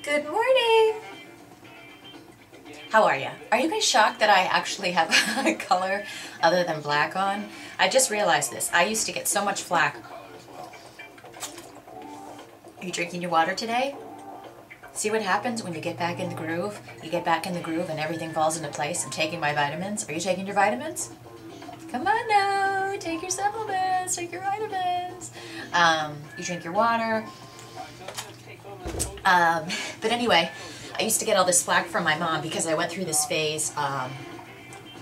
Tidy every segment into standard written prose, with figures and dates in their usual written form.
Good morning! How are you? Are you guys shocked that I actually have a color other than black on? I just realized this. I used to get so much flack. Are you drinking your water today? See what happens when you get back in the groove? You get back in the groove and everything falls into place. I'm taking my vitamins. Are you taking your vitamins? Come on now, take your supplements, take your vitamins. You drink your water. But anyway, I used to get all this flack from my mom because I went through this phase.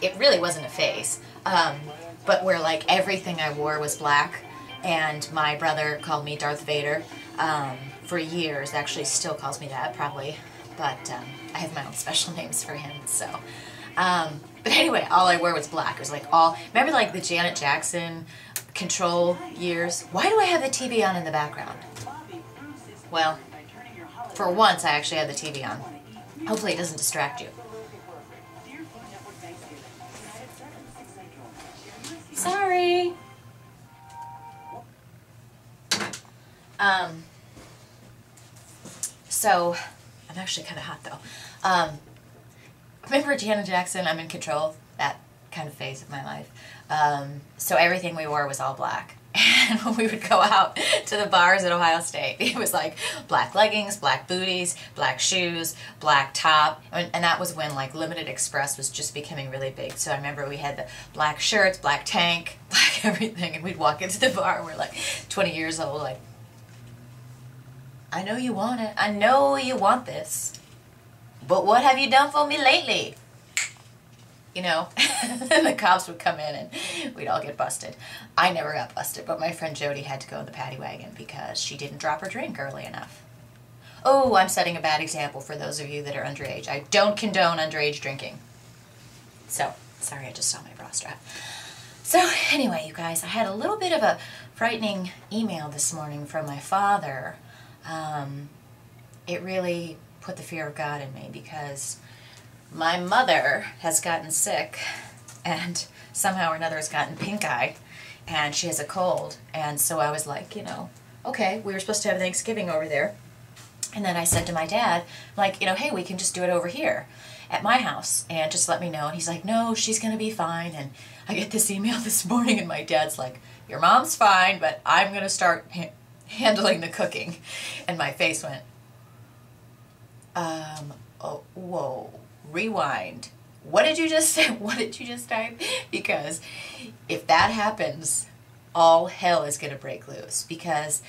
It really wasn't a phase, but where like everything I wore was black, and my brother called me Darth Vader for years. Actually, still calls me that probably, but I have my own special names for him. So, but anyway, all I wore was black. It was like all. Remember like the Janet Jackson Control years? Why do I have the TV on in the background? Well, for once, I actually had the TV on. Hopefully it doesn't distract you. Sorry. So, I'm actually kind of hot though. Remember Janet Jackson, I'm in Control? That kind of phase of my life. So everything we wore was all black. And when we would go out to the bars at Ohio State, it was like black leggings, black booties, black shoes, black top. And that was when like Limited Express was just becoming really big. So I remember we had the black shirts, black tank, black everything. And we'd walk into the bar and we're like 20 years old, like, I know you want it. I know you want this. But what have you done for me lately? You know, and the cops would come in and we'd all get busted. I never got busted, but my friend Jody had to go in the paddy wagon because she didn't drop her drink early enough. Oh, I'm setting a bad example for those of you that are underage. I don't condone underage drinking. So, sorry, I just saw my bra strap. So, anyway, you guys, I had a little bit of a frightening email this morning from my father. It really put the fear of God in me because my mother has gotten sick and somehow or another has gotten pink eye and she has a cold. And so I was like, you know, okay, we were supposed to have Thanksgiving over there. And then I said to my dad, like, you know, hey, we can just do it over here at my house and just let me know. And he's like, no, she's going to be fine. And I get this email this morning and my dad's like, your mom's fine, but I'm going to start handling the cooking. And my face went, oh, whoa. Rewind. What did you just say? What did you just type? Because if that happens, all hell is going to break loose. Because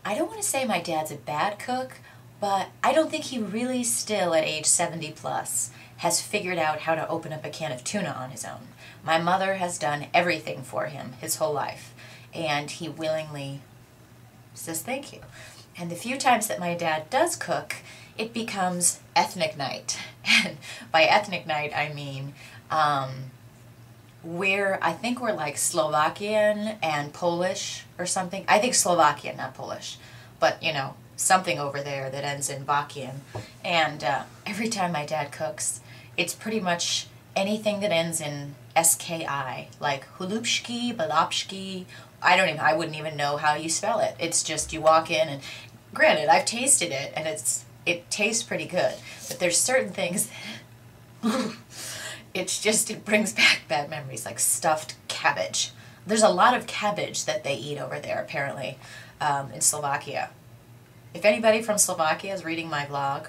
I don't want to say my dad's a bad cook, but I don't think he really still, at age 70 plus, has figured out how to open up a can of tuna on his own. My mother has done everything for him his whole life, and he willingly says thank you. And the few times that my dad does cook, it becomes ethnic night. And by ethnic night, I mean, I think we're like Slovakian and Polish or something. I think Slovakian, not Polish. But, you know, something over there that ends in Bakian. And every time my dad cooks, it's pretty much anything that ends in SKI, like hulupshki, balapshki. I wouldn't even know how you spell it. It's just you walk in and, granted, I've tasted it and it tastes pretty good, but there's certain things that it brings back bad memories, like stuffed cabbage. There's a lot of cabbage that they eat over there, apparently, in Slovakia. If anybody from Slovakia is reading my blog,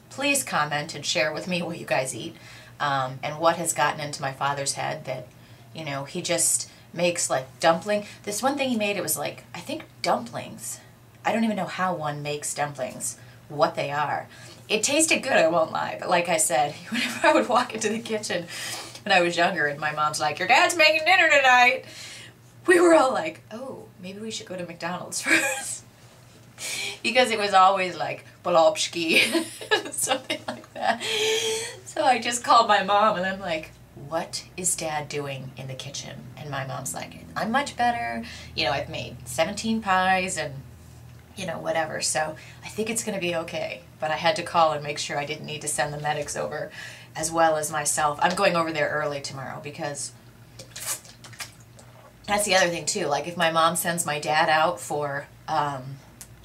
please comment and share with me what you guys eat, and what has gotten into my father's head that, you know, he just makes like dumpling. This one thing he made, it was like, I think dumplings. I don't even know how one makes dumplings, what they are. It tasted good, I won't lie, but like I said, whenever I would walk into the kitchen when I was younger and my mom's like, your dad's making dinner tonight, we were all like, oh, maybe we should go to McDonald's first. Because it was always like, balopshki, something like that. So I just called my mom and I'm like, what is Dad doing in the kitchen? And my mom's like, I'm much better. You know, I've made 17 pies and you know, whatever. So I think it's going to be okay. But I had to call and make sure I didn't need to send the medics over as well as myself. I'm going over there early tomorrow because That's the other thing too. Like if my mom sends my dad out for,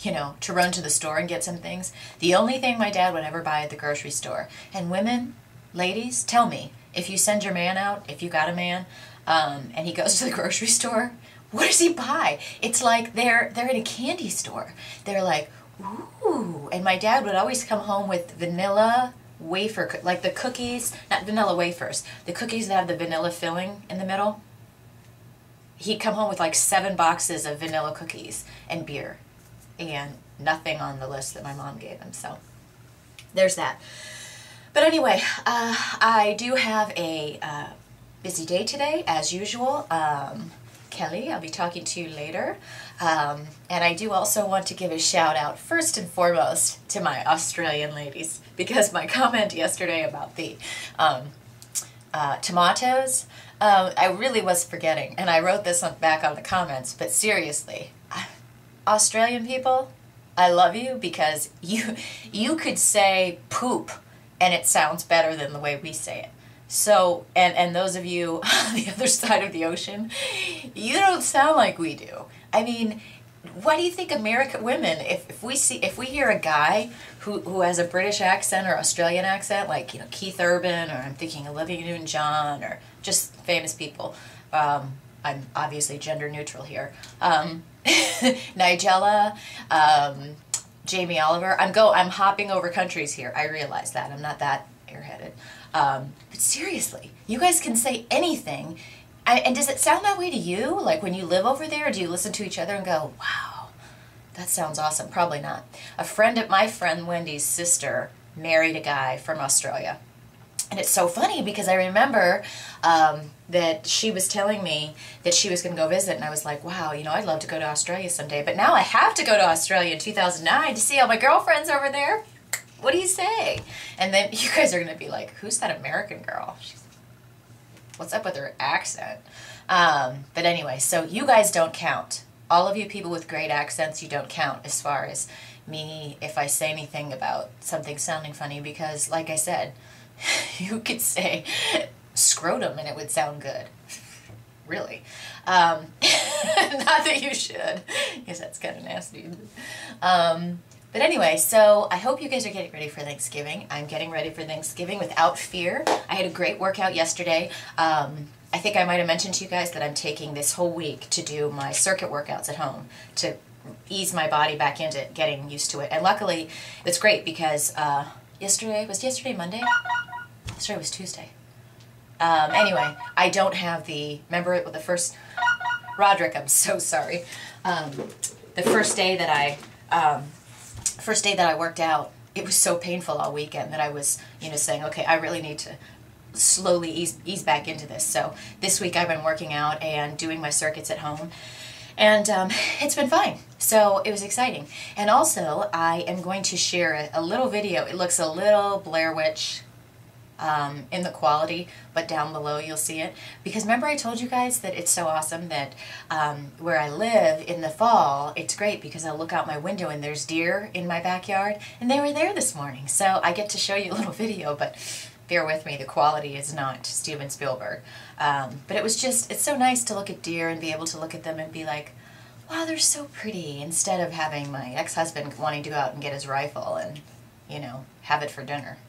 you know, to run to the store and get some things. The only thing my dad would ever buy at the grocery store. And women, ladies, tell me, if you send your man out, if you got a man, and he goes to the grocery store, what does he buy? It's like they're in a candy store. They're like, ooh. And my dad would always come home with vanilla wafer, like the cookies, not vanilla wafers, the cookies that have the vanilla filling in the middle. He'd come home with like 7 boxes of vanilla cookies and beer, and nothing on the list that my mom gave him. So there's that. But anyway, I do have a busy day today, as usual. Kelly, I'll be talking to you later. And I do also want to give a shout out, first and foremost, to my Australian ladies, because my comment yesterday about the tomatoes, I really was forgetting, and I wrote this back on the comments, but seriously, Australian people, I love you, because you could say poop and it sounds better than the way we say it. So, and those of you on the other side of the ocean, you don't sound like we do. I mean, why do you think American women, if we hear a guy who has a British accent or Australian accent, like, you know, Keith Urban, or I'm thinking Olivia Newton-John, or just famous people, I'm obviously gender neutral here, Nigella, Jamie Oliver, I'm hopping over countries here, I realize that, I'm not that airheaded, but seriously, you guys can say anything. And does it sound that way to you? Like when you live over there, do you listen to each other and go, wow, that sounds awesome? Probably not. My friend Wendy's sister married a guy from Australia. And it's so funny because I remember that she was telling me that she was going to go visit, and I was like, wow, you know, I'd love to go to Australia someday. But now I have to go to Australia in 2009 to see all my girlfriends over there. What do you say? And then you guys are going to be like, who's that American girl? What's up with her accent? But anyway, so you guys don't count. All of you people with great accents, you don't count as far as me if I say anything about something sounding funny, because like I said, you could say scrotum and it would sound good. Really. Not that you should, because that's kind of nasty. But anyway, so I hope you guys are getting ready for Thanksgiving. I'm getting ready for Thanksgiving without fear. I had a great workout yesterday. I think I might have mentioned to you guys that I'm taking this whole week to do my circuit workouts at home to ease my body back into getting used to it. And luckily, it's great because was yesterday Monday? Yesterday was Tuesday. Anyway, I don't have remember the first, Roderick, I'm so sorry. The first day that I worked out, it was so painful all weekend that I was, you know, saying, okay, I really need to slowly ease back into this. So this week I've been working out and doing my circuits at home, and it's been fine. So it was exciting. And also I am going to share a little video. It looks a little Blair Witch in the quality, but down below you'll see it, because remember I told you guys that it's so awesome that where I live in the fall, it's great because I look out my window and there's deer in my backyard, and they were there this morning, so I get to show you a little video, but bear with me, the quality is not Steven Spielberg, but it's so nice to look at deer and be able to look at them and be like, wow, they're so pretty, instead of having my ex-husband wanting to go out and get his rifle and, you know, have it for dinner.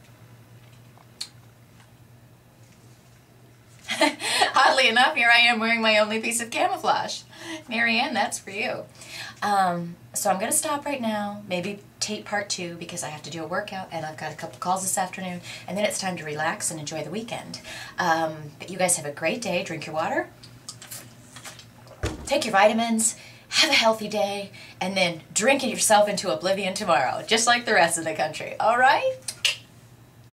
Oddly enough, here I am wearing my only piece of camouflage. Marianne, that's for you. So I'm going to stop right now, maybe tape part 2 because I have to do a workout and I've got a couple calls this afternoon, and then it's time to relax and enjoy the weekend. But you guys have a great day, drink your water, take your vitamins, have a healthy day, and then drink yourself into oblivion tomorrow, just like the rest of the country, all right?